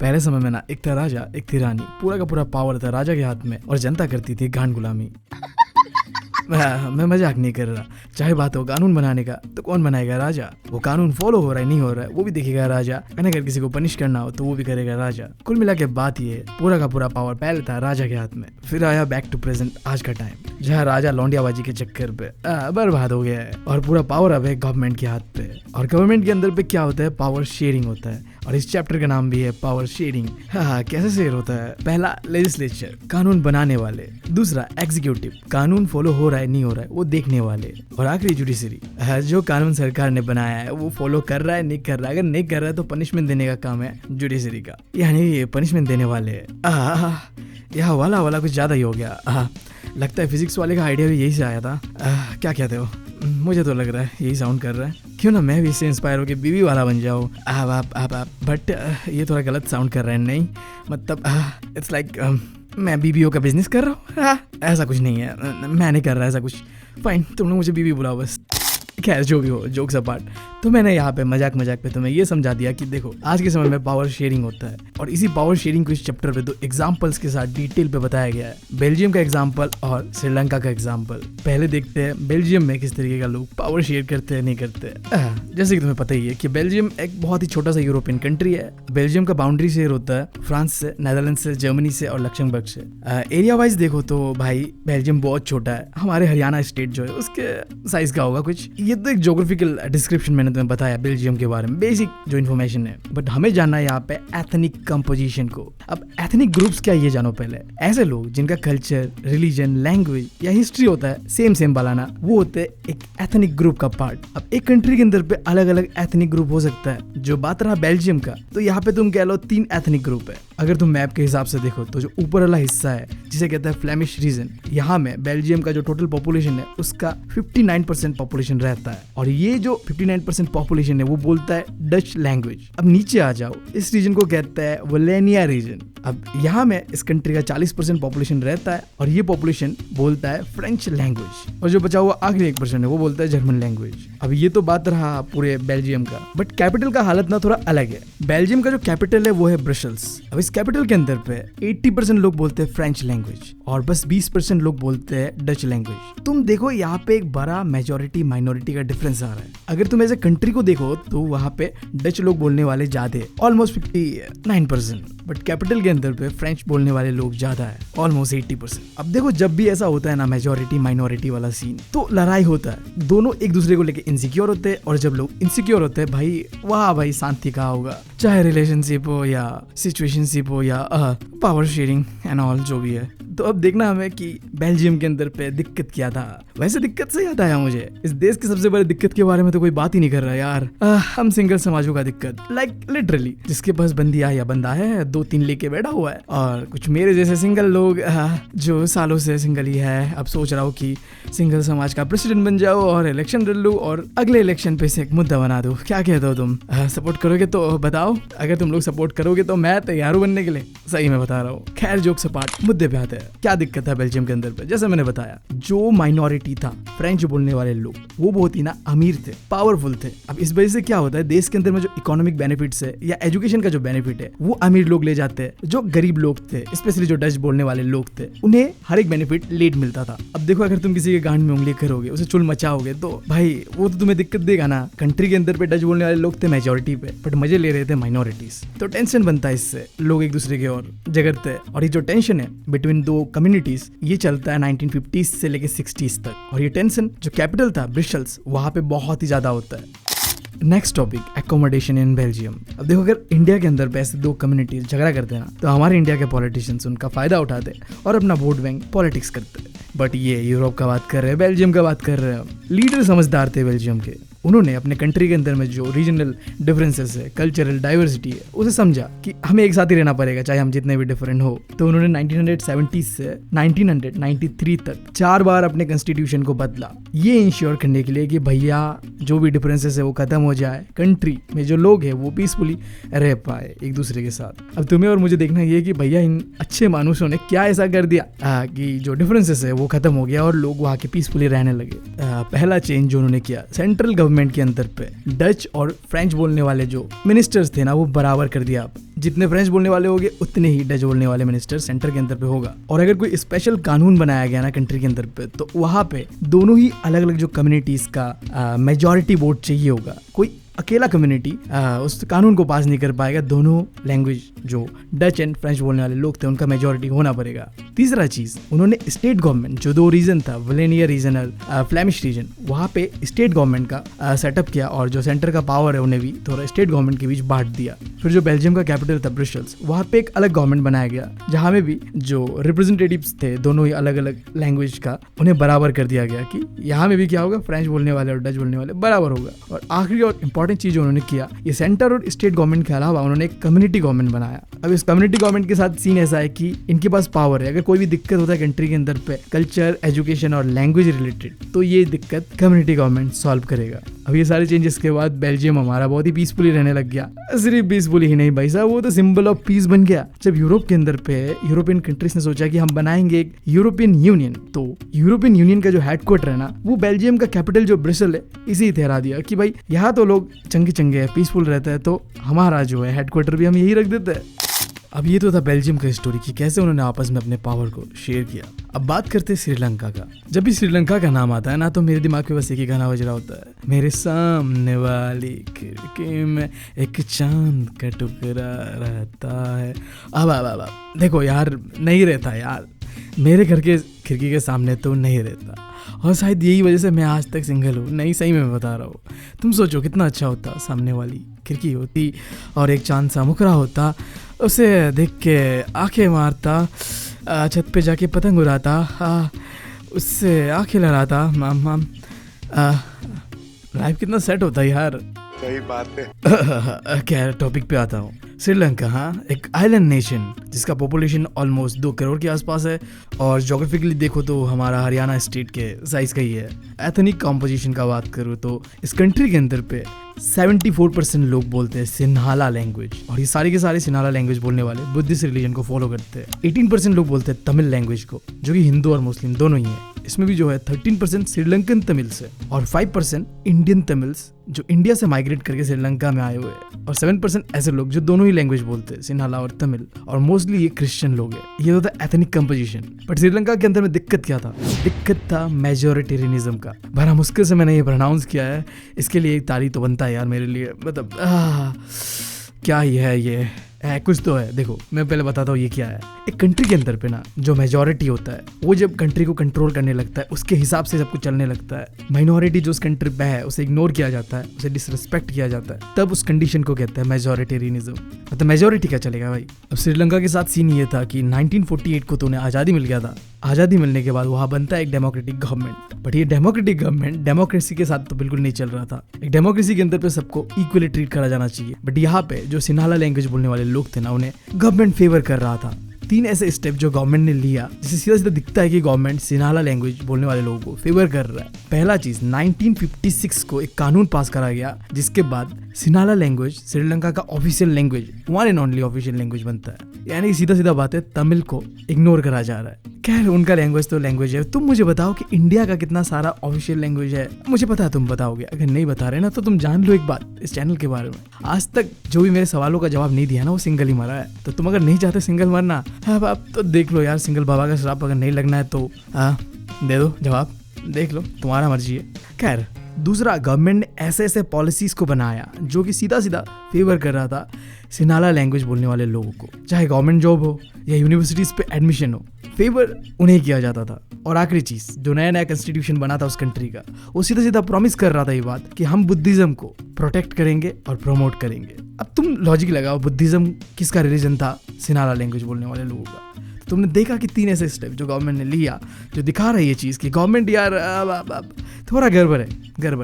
पहले समय में ना एक था राजा, एक थी रानी। पूरा का पूरा पावर था राजा के हाथ में और जनता करती थी गांड गुलामी। मैं मजाक नहीं कर रहा। चाहे बात हो कानून बनाने का तो कौन बनाएगा? राजा। वो कानून फॉलो हो रहा है नहीं हो रहा है वो भी देखेगा राजा। अगर किसी को पनिश करना हो तो वो भी करेगा राजा। कुल मिला के बात ये है, पूरा का पूरा पावर पहले था राजा के हाथ में, फिर आया बैक टू प्रेजेंट आज का टाइम, जहाँ राजा लौंडियाबाजी के चक्कर पे बर्बाद हो गया है और पूरा पावर अब है गवर्नमेंट के हाथ पे। और गवर्नमेंट के अंदर पे क्या होता है? पावर शेयरिंग होता है और इस चैप्टर का नाम भी है पावर शेयरिंग। हाँ, कैसे शेयर होता है? पहला लेजिस्लेचर, कानून बनाने वाले। दूसरा एग्जीक्यूटिव, कानून फॉलो हो रहा है नहीं हो रहा है वो देखने वाले। और आखिरी जुडिशरी, जो कानून सरकार ने बनाया है वो फॉलो कर रहा है नहीं कर रहा है। अगर नहीं कर रहा है तो पनिशमेंट देने का काम है जुडिशरी का, यानी पनिशमेंट देने वाले। यह वाला कुछ ज्यादा ही हो गया। लगता है फिजिक्स वाले का आइडिया भी यही से आया था। क्या कहते हो? मुझे तो लग रहा है यही साउंड कर रहा है। क्यों ना मैं भी इससे इंस्पायर होकर बीवी वाला बन जाऊँ। बट ये थोड़ा गलत साउंड कर रहा है। नहीं मतलब इट्स लाइक मैं बीबीओ का बिजनेस कर रहा हूँ। ऐसा कुछ नहीं है, मैं नहीं कर रहा ऐसा कुछ। फाइन, तुम लोग मुझे बीबी बुलाओ बस। खैर जो भी हो, जोक्स अपार्ट। तो मैंने यहाँ पे मजाक पे तुम्हें ये समझा दिया कि देखो आज के समय में पावर शेयरिंग होता है और इसी पावर शेयरिंग को इस चैप्टर पे 2 एग्जांपल्स के साथ डिटेल पे बताया गया है। बेल्जियम का एग्जांपल और श्रीलंका का एग्जांपल। पहले देखते हैं बेल्जियम में किस तरीके का लोग पावर शेयर करते हैं नहीं करते। जैसे कि तुम्हें पता ही है कि बेल्जियम एक बहुत ही छोटा सा यूरोपियन कंट्री है। बेल्जियम का बाउंड्री शेयर होता है फ्रांस से, नेदरलैंड से, जर्मनी से और लक्समबर्ग से। एरिया वाइज देखो तो भाई बेल्जियम बहुत छोटा है। हमारे हरियाणा स्टेट जो है उसके साइज का होगा कुछ। ये तो एक ज्योग्राफिकल डिस्क्रिप्शन मैंने तुम्हें बताया बेल्जियम के बारे में, बेसिक जो इन्फॉर्मेशन है। बट हमें जानना है यहाँ पे एथनिक कंपोजिशन को। अब एथनिक ग्रुप्स क्या ये जानो पहले। ऐसे लोग जिनका कल्चर, रिलीजन, लैंग्वेज या हिस्ट्री होता है सेम वाला ना, वो होते हैं एक एथनिक ग्रुप का पार्ट। अब एक कंट्री के अंदर पे अलग अलग एथनिक ग्रुप हो सकता है। जो बात रहा बेल्जियम का, तो यहाँ पे तुम कह लो 3 एथनिक ग्रुप है। अगर तुम मैप के हिसाब से देखो तो जो ऊपर वाला हिस्सा है जिसे कहता है फ्लेमिश रीजन, यहाँ में बेल्जियम का जो टोटल पॉपुलेशन है उसका 59% पॉपुलेशन रहता है और ये जो 59% पॉपुलेशन है वो बोलता है डच लैंग्वेज। अब नीचे आ जाओ, इस रीजन को कहता है वलेनिया रीजन। अब यहाँ में इस कंट्री का 40% पॉपुलेशन रहता है और ये पॉपुलेशन बोलता है फ्रेंच लैंग्वेज और जो बचा हुआ आखिरी 1% है वो बोलता है जर्मन लैंग्वेज। अब ये तो बात रहा पूरे बेल्जियम का, बट कैपिटल का हालत ना थोड़ा अलग है। बेल्जियम का जो कैपिटल है वो है ब्रसेल्स। अब इस कैपिटल के अंदर पे 80% लोग बोलते हैं फ्रेंच लैंग्वेज और बस 20% लोग बोलते हैं डच लैंग्वेज। तुम देखो यहाँ पे एक बड़ा मेजोरिटी माइनॉरिटी का डिफरेंस आ रहा है। अगर तुम ऐसे कंट्री को देखो तो वहाँ पे डच लोग बोलने वाले ज्यादा है, ऑलमोस्ट 59%। बट कैपिटल के अंदर पे फ्रेंच बोलने वाले लोग ज्यादा है, ऑलमोस्ट 80%। अब देखो जब भी ऐसा होता है ना मेजोरिटी माइनॉरिटी वाला सीन, तो लड़ाई होता है। दोनों एक दूसरे को लेके इनसिक्योर होते हैं और जब लोग इनसिक्योर होते हैं भाई वहाँ भाई शांति कहाँ होगा। चाहे रिलेशनशिप हो या सिचुएशनशिप हो या पावर शेयरिंग एंड ऑल जो भी है। तो अब देखना हमें कि बेल्जियम के अंदर पे दिक्कत क्या था। वैसे दिक्कत से याद आया मुझे, इस देश की सबसे बड़ी दिक्कत के बारे में तो कोई बात ही नहीं कर रहा यार। हम सिंगल समाजों का दिक्कत, लाइक लिटरली जिसके पास बंदिया या बंदा है 2-3 लेके बैठा हुआ है और कुछ मेरे जैसे सिंगल लोग जो सालों से सिंगल ही है। अब सोच रहा हूँ कि सिंगल समाज का प्रेसिडेंट बन जाओ और इलेक्शन लड़ लूं और अगले इलेक्शन पे से एक मुद्दा बना दो। क्या कहते हो तुम? सपोर्ट करोगे तो बताओ। अगर तुम लोग सपोर्ट करोगे तो मैं तैयार हूँ बनने के लिए, सही में बता रहा हूँ। खैर जोक्स अपार्ट, मुद्दे पे आते हैं। क्या दिक्कत है बेल्जियम के अंदर पे? जैसे मैंने बताया, जो माइनॉरिटी था फ्रेंच बोलने वाले लोग, वो बहुत ही ना अमीर थे, पावरफुल थे। अब इस वजह से क्या होता है, देश के अंदर में जो इकोनॉमिक बेनिफिट्स है या एजुकेशन का जो बेनिफिट है वो अमीर लोग ले जाते हैं। जो गरीब लोग थे, स्पेशली जो डच बोलने वाले लोग थे, उन्हें हर एक बेनिफिट लेट मिलता था। अब देखो अगर तुम किसी के गांड में उंगली करोगे, उसे चुल मचाओगे तो भाई वो तो तुम्हें दिक्कत देगा ना। कंट्री के अंदर पे डच बोलने वाले लोग थे मेजोरिटी पे, बट मजे ले रहे थे माइनॉरिटीज, तो टेंशन बनता है। इससे लोग एक दूसरे के और झगड़ते हैं और ये जो टेंशन है बिटवीन 2 कम्युनिटीज ये चलता है 1950s से लेके 60s तक। और ये टेंशन जो कैपिटल था ब्रसेल्स, वहां पे बहुत ही ज्यादा होता है। Next topic, accommodation in Belgium. अब देखो अगर इंडिया के अंदर पे ऐसे 2 कम्युनिटीज झगड़ा करते हैं ना, तो हमारे इंडिया के पॉलिटिशियंस उनका फायदा उठाते और अपना वोट बैंक पॉलिटिक्स करते हैं। बट ये यूरोप का बात कर रहे हैं, बेल्जियम का बात कर रहे हैं। लीडर समझदार थे बेल्जियम के, उन्होंने अपने कंट्री के अंदर में जो रीजनल डिफरेंसेस है, कल्चरल डाइवर्सिटी है, उसे समझा कि हमें एक साथ ही रहना पड़ेगा चाहे हम जितने भी डिफरेंट हो। तो उन्होंने 1970 से 1993 तक 4 बार अपने कॉन्स्टिट्यूशन को बदला, ये इंश्योर करने के लिए कि भैया जो भी डिफरेंसेस है वो खत्म हो जाए, कंट्री में जो लोग हैं वो पीसफुली रह पाए एक दूसरे के साथ। अब तुम्हें और मुझे देखना ये कि भैया इन अच्छे मानुषों ने क्या ऐसा कर दिया कि जो डिफरेंसेस है वो खत्म हो गया और लोग वहाँ के पीसफुली रहने लगे। पहला चेंज जो उन्होंने किया, सेंट्रल गवर्नमेंट के अंदर पे डच और फ्रेंच बोलने वाले जो मिनिस्टर्स थे ना वो बराबर कर दिया। जितने फ्रेंच बोलने वाले होंगे उतने ही डच बोलने वाले मिनिस्टर सेंटर के अंदर पे होगा। और अगर कोई स्पेशल कानून बनाया गया ना कंट्री के अंदर पे, तो वहाँ पे दोनों ही अलग अलग जो कम्युनिटीज का मेजॉरिटी वोट चाहिए होगा। कोई अकेला कम्युनिटी उस कानून को पास नहीं कर पाएगा। दोनों लैंग्वेज जो डच एंड फ्रेंच बोलने वाले लोग थे उनका मेजॉरिटी होना पड़ेगा। तीसरा चीज, उन्होंने स्टेट गवर्नमेंट जो 2 रीजन था, वलेनिया रीजन और फ्लेमिश रीजन, वहाँ पे स्टेट गवर्नमेंट का सेटअप किया और जो सेंटर का पावर है उन्हें भी थोड़ा स्टेट गवर्नमेंट के बीच बांट दिया। फिर जो बेल्जियम का कैपिटल था ब्रसेल्स, वहाँ पे एक अलग गवर्नमेंट बनाया गया जहाँ में भी जो रिप्रेजेंटेटिव्स थे दोनों ही अलग अलग लैंग्वेज का, उन्हें बराबर कर दिया गया कि यहाँ में भी क्या होगा, फ्रेंच बोलने वाले और डच बोलने वाले बराबर होगा। और आखिरी और इंपॉर्टेंट चीज उन्होंने किया, ये सेंटर और स्टेट गवर्नमेंट के अलावा उन्होंने एक कम्युनिटी गवर्नमेंट बनाया। अब इस कम्युनिटी गवर्नमेंट के साथ सीन ऐसा है कि इनके पास पावर है, अगर कोई भी दिक्कत होता है कंट्री के अंदर पे कल्चर, एजुकेशन और लैंग्वेज रिलेटेड, तो ये दिक्कत कम्युनिटी गवर्नमेंट सॉल्व करेगा। अब ये सारे चेंजेस के बाद बेल्जियम हमारा बहुत ही पीसफुली रहने लग गया। सिर्फ पीसफुली ही नहीं भाई साहब, वो तो सिंबल ऑफ पीस बन गया। जब यूरोप के अंदर पे यूरोपियन कंट्रीज ने सोचा कि हम बनाएंगे एक यूरोपियन यूनियन, तो यूरोपियन यूनियन का जो हेडक्वार्टर है ना, वो बेल्जियम का कैपिटल जो ब्रसेल है इसी ठहरा दिया कि भाई यहाँ तो लोग चंगे चंगे है, पीसफुल रहता है, तो हमारा जो है हेडक्वार्टर भी हम यही रख देते हैं। अब ये तो था बेल्जियम का स्टोरी कि कैसे उन्होंने आपस में अपने पावर को शेयर किया। अब बात करते हैं श्रीलंका का। जब भी श्रीलंका का नाम आता है ना, तो मेरे दिमाग में बस एक ही गाना बज रहा होता है, मेरे सामने वाली खिड़की में एक चांद का टुकड़ा रहता है। अब देखो यार, नहीं रहता यार, मेरे घर के खिड़की के सामने तो नहीं रहता, और शायद यही वजह से मैं आज तक सिंगल हूँ। नहीं, सही में मैं बता रहा हूँ। तुम सोचो कितना अच्छा होता, सामने वाली खिड़की होती और एक चांद सा मुखरा होता, उसे देख के आंखें मारता, छत पे जाके पतंग उड़ाता, उससे आंखें लड़ाता। लाइफ कितना सेट होता है यार। सही बात है। क्या टॉपिक पे आता हूँ। श्रीलंका, हाँ, एक आइलैंड नेशन जिसका पॉपुलेशन ऑलमोस्ट 2 करोड़ के आसपास है, और जोग्राफिकली देखो तो हमारा हरियाणा स्टेट के साइज का ही है। एथनिक कॉम्पोजिशन का बात करूँ तो इस कंट्री के अंदर पे 74% लोग बोलते हैं सिन्हाला लैंग्वेज, और ये सारे के सारे सिन्हाला लैंग्वेज बोलने वाले बुद्धिस्ट रिलीजन को फॉलो करते हैं। 18% लोग बोलते हैं तमिल लैंग्वेज को, जो कि हिंदू और मुस्लिम दोनों ही है। इसमें भी जो है 13% श्रीलंकन तमिल्स है, और 5% इंडियन तमिल्स जो इंडिया से माइग्रेट करके श्रीलंका में आए हुए हैं, और 7% ऐसे लोग जो दोनों ही लैंग्वेज बोलते हैं, सिन्हाला और तमिल, और मोस्टली ये क्रिश्चियन लोग हैं। ये होता है एथनिक कंपोजिशन। बट श्रीलंका के अंदर में दिक्कत क्या था? दिक्कत था मेजोरिटेरियनिज्म का। बड़ा मुश्किल से मैंने ये प्रोनाउंस किया है, इसके लिए एक ताली तो बनता है यार मेरे लिए। मतलब क्या ही है ये है, कुछ तो है। देखो मैं पहले बताता हूँ ये क्या है। एक कंट्री के अंदर पे ना जो मेजॉरिटी होता है, वो जब कंट्री को कंट्रोल करने लगता है, उसके हिसाब से सब कुछ चलने लगता है। माइनॉरिटी जो उस कंट्री पे है उसे इग्नोर किया जाता है, उसे डिसरिस्पेक्ट किया जाता है, तब उस कंडीशन को कहते हैं मेजॉरिटेरियनिज्म। मतलब मेजॉरिटी क्या चलेगा भाई। अब श्रीलंका के साथ सीन ये था कि 1948 को तो उन्हें आज़ादी मिल गया था। आज़ादी मिलने के बाद वहाँ बनता है एक डेमोक्रेटिक गवर्नमेंट, बट ये डेमोक्रेटिक गवर्नमेंट डेमोक्रेसी के साथ तो बिल्कुल नहीं चल रहा था। एक डेमोक्रेसी के अंदर पे सबको इक्वली ट्रीट करा जाना चाहिए, बट यहाँ पे जो सिन्हाला लैंग्वेज बोलने वाले लोग थे ना, उन्हें गवर्नमेंट फेवर कर रहा था। 3 ऐसे स्टेप जो गवर्नमेंट ने लिया जिससे सीधा सीधा दिखता है कि गवर्नमेंट सिन्हाला लैंग्वेज बोलने वाले लोगों को फेवर कर रहा है। पहला चीज, 1956 को एक कानून पास करा गया जिसके बाद सिन्हाला लैंग्वेज श्रीलंका का official language, one and only official language बनता है। यानी सीधा सीधा बात है, तमिल को इग्नोर करा जा रहा है। खैर उनका लैंग्वेज तो लैंग्वेज है। तुम मुझे बताओ कि इंडिया का कितना सारा ऑफिशियल लैंग्वेज है। मुझे पता है तुम बताओगे, अगर नहीं बता रहे ना तो तुम जान लो एक बात इस चैनल के बारे में। आज तक जो भी मेरे सवालों का जवाब नहीं दिया ना, वो सिंगल ही मरा है। तो तुम अगर नहीं चाहते सिंगल मरना, अब तो देख लो यार, सिंगल बाबा का श्राप अगर नहीं लगना है तो दे दो जवाब, देख लो, तुम्हारा मर्जी है। खैर दूसरा, गवर्नमेंट ने ऐसे ऐसे पॉलिसीज को बनाया जो कि सीधा सीधा फेवर कर रहा था सिन्हाला लैंग्वेज बोलने वाले लोगों को। चाहे गवर्नमेंट जॉब हो या यूनिवर्सिटीज पे एडमिशन हो, फेवर उन्हें किया जाता था। और आखिरी चीज, जो नया नया कॉन्स्टिट्यूशन बना था उस कंट्री का, वो सीधा सीधा प्रॉमिस कर रहा था ये बात कि हम बुद्धिज्म को प्रोटेक्ट करेंगे और प्रमोट करेंगे। अब तुम लॉजिक लगाओ, बुद्धिज्म किसका रिलीजन था? सिन्हाला लैंग्वेज बोलने वाले लोगों का। तुमने देखा कि 3 ऐसे स्टेप जो गवर्नमेंट ने लिया जो दिखा रहा है ये चीज़ कि गवर्नमेंट यार अब थोड़ा गड़बड़ है,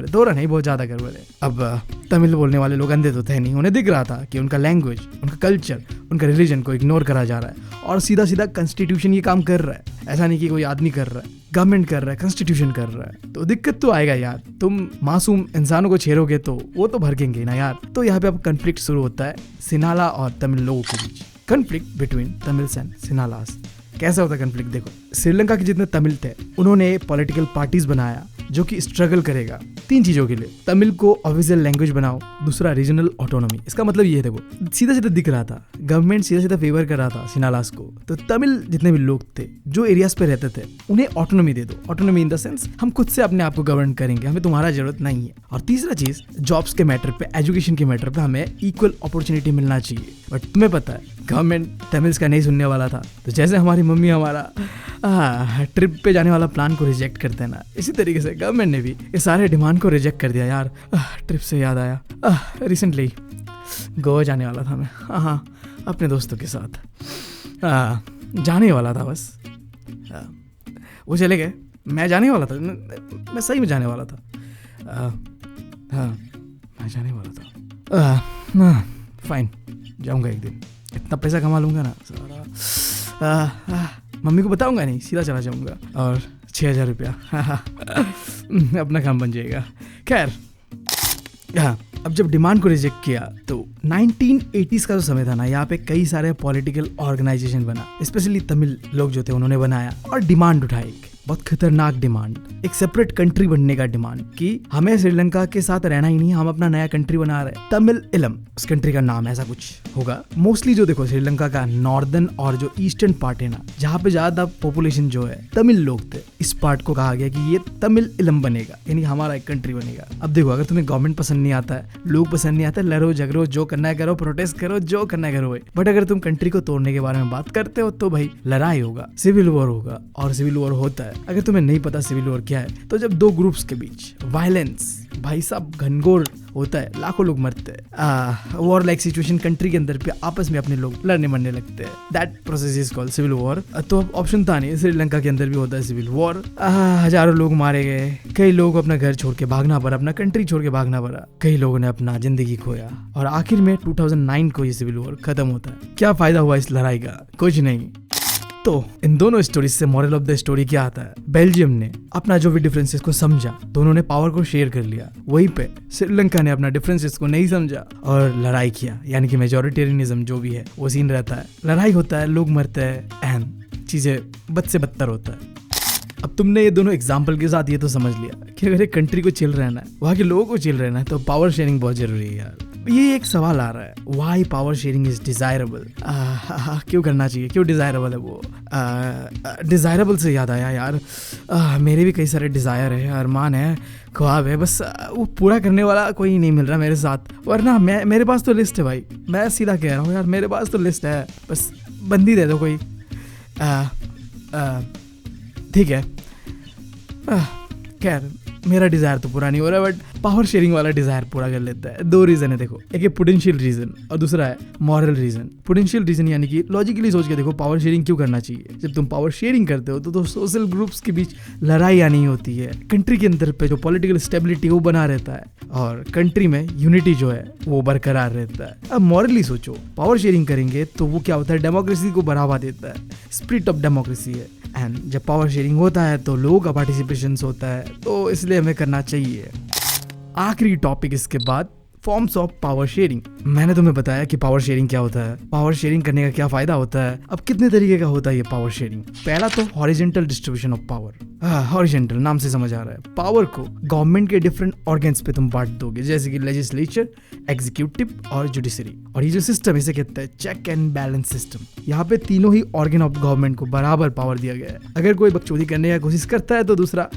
थोड़ा नहीं बहुत ज़्यादा गड़बड़ है। अब तमिल बोलने वाले लोग अंधे तो थे नहीं, उन्हें दिख रहा था कि उनका लैंग्वेज, उनका कल्चर, उनका रिलीजन को इग्नोर करा जा रहा है, और सीधा सीधा कॉन्स्टिट्यूशन ये काम कर रहा है। ऐसा नहीं कि कोई आदमी कर रहा है, गवर्नमेंट कर रहा है, कॉन्स्टिट्यूशन कर रहा है, तो दिक्कत तो आएगा यार। तुम मासूम इंसानों को छेड़ोगे तो वो तो भड़केंगे ना यार। तो यहाँ पे अब कन्फ्लिक्ट शुरू होता है सिन्हाला और तमिल लोगों के बीच। Conflict between Tamils and Sinhalas. कैसा होता है कन्फ्लिक्ट? देखो, श्रीलंका के जितने तमिल थे उन्होंने पॉलिटिकल पार्टीज बनाया जो कि स्ट्रगल करेगा 3 चीजों के लिए। तमिल को ऑफिशियल लैंग्वेज बनाओ, दूसरा रीजनल ऑटोनॉमी। इसका मतलब ये है, देखो सीधा सीधा दिख रहा था, गवर्नमेंट सीधा सीधा फेवर कर रहा था सिनालास को, तो तमिल जितने भी लोग थे जो एरियाज पे रहते थे उन्हें ऑटोनॉमी दे दो। ऑटोनॉमी इन द सेंस हम खुद से अपने आप को गवर्न करेंगे, हमें तुम्हारा जरूरत नहीं है। और तीसरा चीज, जॉब्स के मैटर पे, एजुकेशन के मैटर पे हमें इक्वल अपॉर्चुनिटी मिलना चाहिए। बट तुम्हें पता है गवर्नमेंट तमिल्स का नहीं सुनने वाला था। तो जैसे हमारी मम्मी हमारा ट्रिप पे जाने वाला प्लान को रिजेक्ट करते हैं ना, इसी तरीके से गवर्नमेंट ने भी ये सारे डिमांड को रिजेक्ट कर दिया यार। ट्रिप से याद आया, रिसेंटली गोवा जाने वाला था मैं, हाँ अपने दोस्तों के साथ जाने वाला था बस। वो चले गए, मैं जाने वाला था, मैं सही में जाने वाला था। हाँ मैं जाने वाला था। फाइन, जाऊंगा एक दिन, इतना पैसा कमा लूंगा ना सारा, मम्मी को बताऊंगा नहीं, सीधा चला जाऊंगा और 6,000 रुपया अपना काम बन जाएगा। खैर हाँ, अब जब डिमांड को रिजेक्ट किया तो 1980s का जो समय था ना, यहाँ पे कई सारे पॉलिटिकल ऑर्गेनाइजेशन बना, स्पेशली तमिल लोग जो थे उन्होंने बनाया और डिमांड उठाई, बहुत खतरनाक डिमांड, एक सेपरेट कंट्री बनने का डिमांड कि हमें श्रीलंका के साथ रहना ही नहीं, हम अपना नया कंट्री बना रहे हैं, तमिल इलम उस कंट्री का नाम, ऐसा कुछ होगा। मोस्टली जो देखो श्रीलंका का नॉर्दर्न और जो ईस्टर्न पार्ट है ना, जहाँ पे ज्यादा पॉपुलेशन जो है तमिल लोग थे, इस पार्ट को कहा गया कि ये तमिल इलम बनेगा, यानी हमारा एक कंट्री बनेगा। अब देखो, अगर तुम्हें गवर्नमेंट पसंद नहीं आता है, लोग पसंद नहीं आता, लड़ो झगड़ो, जो करना है करो, प्रोटेस्ट करो, जो करना है करो, बट अगर तुम कंट्री को तोड़ने के बारे में बात करते हो तो भाई लड़ाई होगा, सिविल वॉर होगा, और सिविल वॉर होता है। अगर तुम्हें नहीं पता सिविल वॉर क्या है, तो जब दो ग्रुप्स के बीच वायलेंस भाई साहब घनघोर होता है, लाखों लोग मरते हैं, वॉर लाइक सिचुएशन कंट्री के अंदर पे आपस में अपने लोग लड़ने मरने लगते हैं, that process is called civil war. तो अब ऑप्शन था नहीं, श्रीलंका के अंदर भी होता है सिविल वॉर। हजारों लोग मारे गए, कई लोग अपना घर छोड़ के भागना पड़ा, अपना कंट्री छोड़ के भागना पड़ा, कई लोगों ने अपना जिंदगी खोया, और आखिर में 2009 को ये सिविल वॉर खत्म होता है। क्या फायदा हुआ इस लड़ाई का? कुछ नहीं। तो इन दोनों स्टोरीज से मॉरल ऑफ द स्टोरी क्या आता है? बेल्जियम ने अपना जो भी डिफरेंसेस को समझा तो उन्होंने पावर को शेयर कर लिया, वहीं पे श्रीलंका ने अपना डिफरेंसेस को नहीं समझा और लड़ाई किया, यानी कि मेजोरिटेरियनिज्म जो भी है वो सीन रहता है, लड़ाई होता है, लोग मरते हैं एंड चीजें बद से बदतर होता है। अब तुमने ये दोनों एग्जाम्पल के साथ ये तो समझ लिया कि अगर एक कंट्री को चिल रहना है, वहाँ के लोगों को चिल रहना है, तो पावर शेयरिंग बहुत जरूरी है यार। ये एक सवाल आ रहा है, why power sharing is desirable? क्यों करना चाहिए, क्यों डिजायरेबल है वो? डिजायरेबल से याद आया यार, मेरे भी कई सारे डिजायर है, अरमान है, ख्वाब है, बस वो पूरा करने वाला कोई नहीं मिल रहा मेरे साथ, वरना मेरे पास तो लिस्ट है भाई, मैं सीधा कह रहा हूँ यार, मेरे पास तो लिस्ट है, बस बंदी दे दो कोई। ठीक है, खैर मेरा डिजायर तो पूरा नहीं हो रहा, बट पावर शेयरिंग वाला डिजायर पूरा कर लेता है। 2 रीजन है देखो, एक है पोटेंशियल रीजन और दूसरा है मॉरल रीजन। पोटेंशियल रीजन यानी कि लॉजिकली सोच के देखो, पावर शेयरिंग क्यों करना चाहिए? जब तुम पावर शेयरिंग करते हो तो सोशल ग्रुप्स के बीच लड़ाई नहीं होती है, कंट्री के अंदर पे जो पॉलिटिकल स्टेबिलिटी वो बना रहता है और कंट्री में यूनिटी जो है वो बरकरार रहता है। अब मॉरली सोचो, पावर शेयरिंग करेंगे तो वो क्या होता है, डेमोक्रेसी को बढ़ावा देता है, स्पिरिट ऑफ डेमोक्रेसी है, एंड जब पावर शेयरिंग होता है तो लोगों का पार्टिसिपेशन होता है, तो इसलिए हमें करना चाहिए। आखिरी टॉपिक इसके बाद, फॉर्म्स ऑफ पावर शेयरिंग। मैंने तुम्हें बताया कि पावर शेयरिंग क्या होता है, पावर शेयरिंग करने का क्या फायदा होता है। अब कितने तरीके का होता है ये पावर शेयरिंग? पहला तो horizontal distribution of power. Horizontal नाम से समझ आ रहा है, पावर को गवर्नमेंट के डिफरेंट ऑर्गन्स पे तुम बांट दोगे, जैसे कि लेजिस्लेचर, एग्जीक्यूटिव और जुडिशरी। और ये जो सिस्टम इसे कहते हैं चेक एंड बैलेंस सिस्टम। यहाँ पे तीनों ही ऑर्गन ऑफ गवर्नमेंट को बराबर पावर दिया गया है, अगर कोई बकचोदी करने की कोशिश करता है तो दूसरा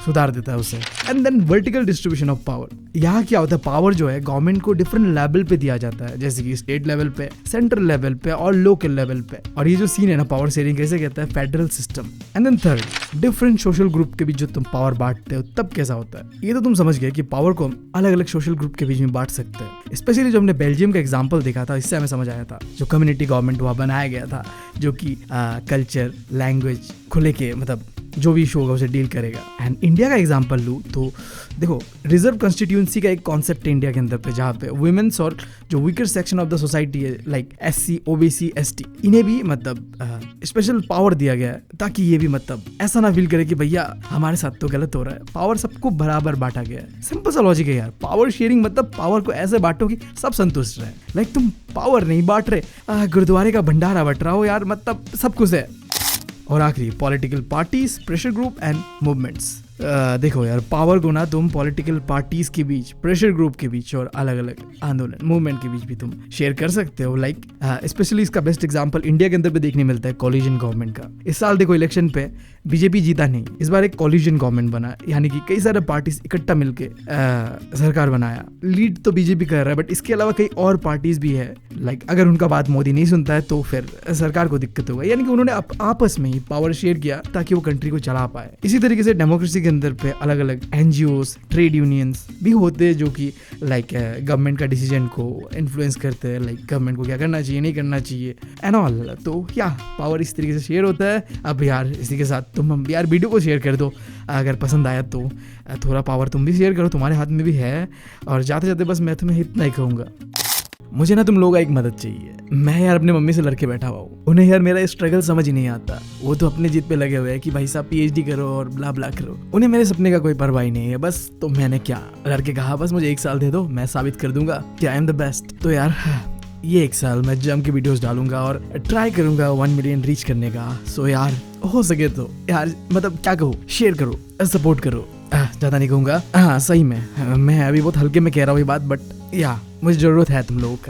सुधार देता है उसे। And then vertical distribution of power. यहाँ क्या होता है, पावर जो है गवर्नमेंट को डिफरेंट लेवल पे दिया जाता है, जैसे कि स्टेट लेवल पे, सेंट्रल लेवल पे और लोकल लेवल पे। और ये जो सीन है ना पावर शेयरिंग, कैसे कहता है, federal system. And then third, different social group के बीच जो तुम पावर बांटते हो तब कैसा होता है। ये तो तुम समझ गए कि पावर को अलग अलग सोशल ग्रुप के बीच में बांट सकते हैं। स्पेशली जो हमने बेल्जियम का एग्जांपल देखा था, इससे हमें समझ आया था, जो कम्युनिटी गवर्नमेंट वहाँ बनाया गया था, जो कि कल्चर, लैंग्वेज को लेके मतलब जो भी इशू होगा उसे डील करेगा। एंड इंडिया का एग्जांपल लूँ तो देखो, रिजर्व कॉन्स्टिट्यूंसी का एक कॉन्सेप्ट है इंडिया के अंदर पे, जहाँ पे वुमेन्स और जो weaker section of the society है, लाइक SC, OBC, ST, इन्हें भी मतलब स्पेशल पावर दिया गया है, ताकि ये भी मतलब ऐसा ना फील करे कि भैया हमारे साथ तो गलत हो रहा है। पावर सबको बराबर बांटा गया है, सिंपल सा लॉजिक है यार। पावर शेयरिंग मतलब पावर को ऐसे बांटो कि सब संतुष्ट रहे। लाइक तुम पावर नहीं बांट रहे, गुरुद्वारे का भंडारा बट रहा हो यार, मतलब सब कुछ है। और आखिरी, political parties, pressure group and movements. देखो यार, पावर को ना तुम पॉलिटिकल पार्टीज के बीच, प्रेशर ग्रुप के बीच और अलग अलग आंदोलन मूवमेंट के बीच भी तुम शेयर कर सकते हो। लाइक स्पेशली इसका बेस्ट एग्जांपल इंडिया के अंदर भी देखने मिलता है कॉलिजन गवर्नमेंट का। इस साल देखो इलेक्शन पे बीजेपी जीता नहीं, इस बार एक कॉलिजन गवर्नमेंट बना, यानी कि कई सारे पार्टीज इकट्ठा मिलके सरकार बनाया। लीड तो बीजेपी कर रहा है, बट इसके अलावा कई और पार्टीज भी है। लाइक अगर उनका बात मोदी नहीं सुनता है तो फिर सरकार को दिक्कत होगा, यानी कि उन्होंने आपस में ही पावर शेयर किया ताकि वो कंट्री को चला पाए। इसी तरीके से डेमोक्रेसी के अंदर पे अलग अलग एनजीओस, ट्रेड यूनियंस भी होते हैं जो कि लाइक गवर्नमेंट का डिसीजन को इन्फ्लुएंस करते हैं, लाइक गवर्नमेंट को क्या करना चाहिए, नहीं करना चाहिए एंड ऑल। तो क्या पावर इस तरीके से शेयर होता है। अब यार इसी के साथ तुम यार वीडियो को शेयर कर दो, अगर पसंद आया तो थोड़ा पावर तुम भी शेयर करो, तुम्हारे हाथ में भी है। और जाते जाते बस मैं तुम्हें इतना ही कहूँगा, मुझे ना तुम लोगों का एक मदद चाहिए। मैं यार अपनी मम्मी से लड़के बैठा हुआ हूँ, उन्हें यार मेरा स्ट्रगल समझ ही नहीं आता। वो तो अपने जिद पे लगे हुए हैं कि भाई साहब पीएचडी करो और ब्ला ब्ला करो, उन्हें मेरे सपने का कोई परवाह नहीं है बस। तो मैंने क्या लड़के कहा, बस मुझे 1 साल दे दो, मैं साबित कर दूंगा कि आई एम द बेस्ट। तो यार ये 1 साल मैं जम के वीडियोस डालूंगा और ट्राई करूंगा 1 मिलियन रीच करने का। सो यार हो सके तो यार मतलब क्या कहूँ, शेयर करो, सपोर्ट करो। ज़्यादा नहीं कहूँगा। हाँ सही में मैं अभी बहुत हल्के में कह रहा हूँ ये बात, बट या मुझे ज़रूरत है तुम लोगों का।